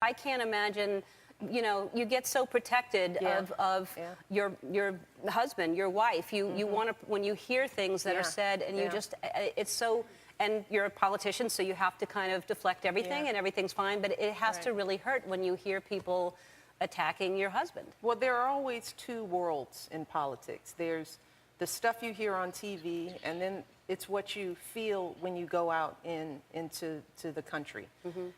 I can't imagine, you know, you get so protected of your husband, your wife. You want to, when you hear things that are said, and you just, it's so, and you're a politician, so you have to kind of deflect everything, and everything's fine. But it has to really hurt when you hear people attacking your husband. Well, there are always two worlds in politics. There's the stuff you hear on TV, and then it's what you feel when you go out into the country.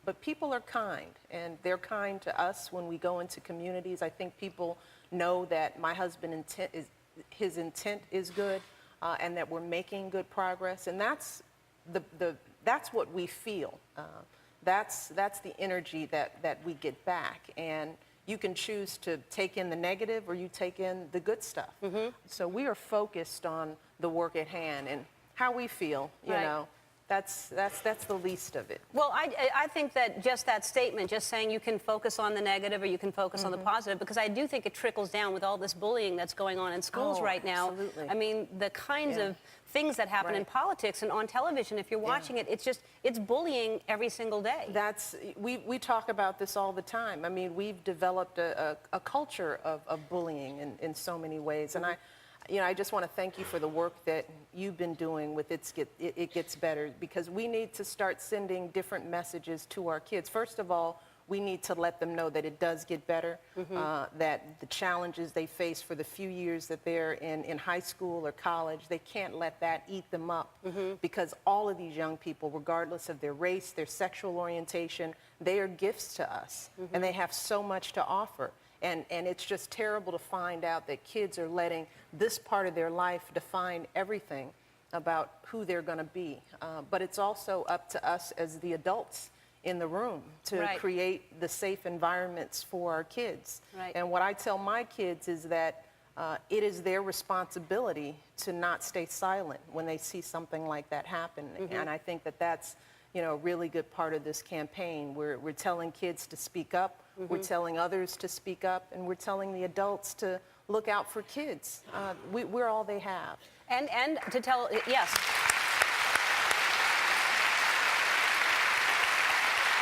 But people are kind, and they're kind to us when we go into communities. I think people know that my husband's intent is good, and that we're making good progress, and that's that's what we feel. That's the energy that we get back, and you can choose to take in the negative or you take in the good stuff. So we are focused on the work at hand and how we feel, you know. That's the least of it. Well, I think that just that statement, just saying you can focus on the negative or you can focus on the positive, because I do think it trickles down with all this bullying that's going on in schools right now. Absolutely. I mean, the kinds of things that happen in politics and on television, if you're watching it, it's bullying every single day. We talk about this all the time. I mean, we've developed a culture of bullying in so many ways, and I just want to thank you for the work that you've been doing with It Gets Better, because we need to start sending different messages to our kids. First of all, we need to let them know that it does get better, that the challenges they face for the few years that they're in high school or college, they can't let that eat them up, because all of these young people, regardless of their race, their sexual orientation, they are gifts to us, and they have so much to offer. And it's just terrible to find out that kids are letting this part of their life define everything about who they're going to be. But it's also up to us as the adults in the room to create the safe environments for our kids. And what I tell my kids is that it is their responsibility to not stay silent when they see something like that happen. And I think that that's, you know, a really good part of this campaign. We're telling kids to speak up, we're telling others to speak up, and we're telling the adults to look out for kids. We're all they have. And to tell, yes.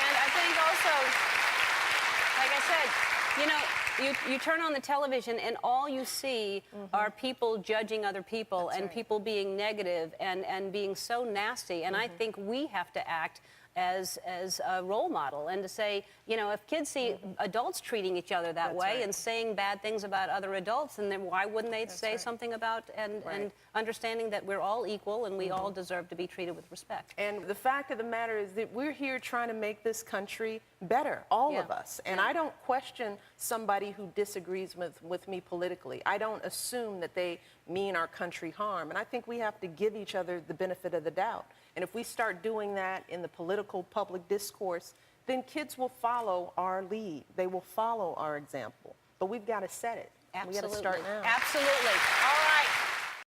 And I think also, like I said, you know, you turn on the television and all you see are people judging other people and people being negative and being so nasty. And I think we have to act as a role model and to say, you know, if kids see adults treating each other that way and saying bad things about other adults, and then why wouldn't they say something about and understanding that we're all equal and we all deserve to be treated with respect. And the fact of the matter is that we're here trying to make this country better, all of us. And I don't question somebody who disagrees with me politically. I don't assume that they mean our country harm. And I think we have to give each other the benefit of the doubt. And if we start doing that in the political public discourse, then kids will follow our lead. They will follow our example. But we've got to set it. Absolutely. We got to start now. Absolutely. All right.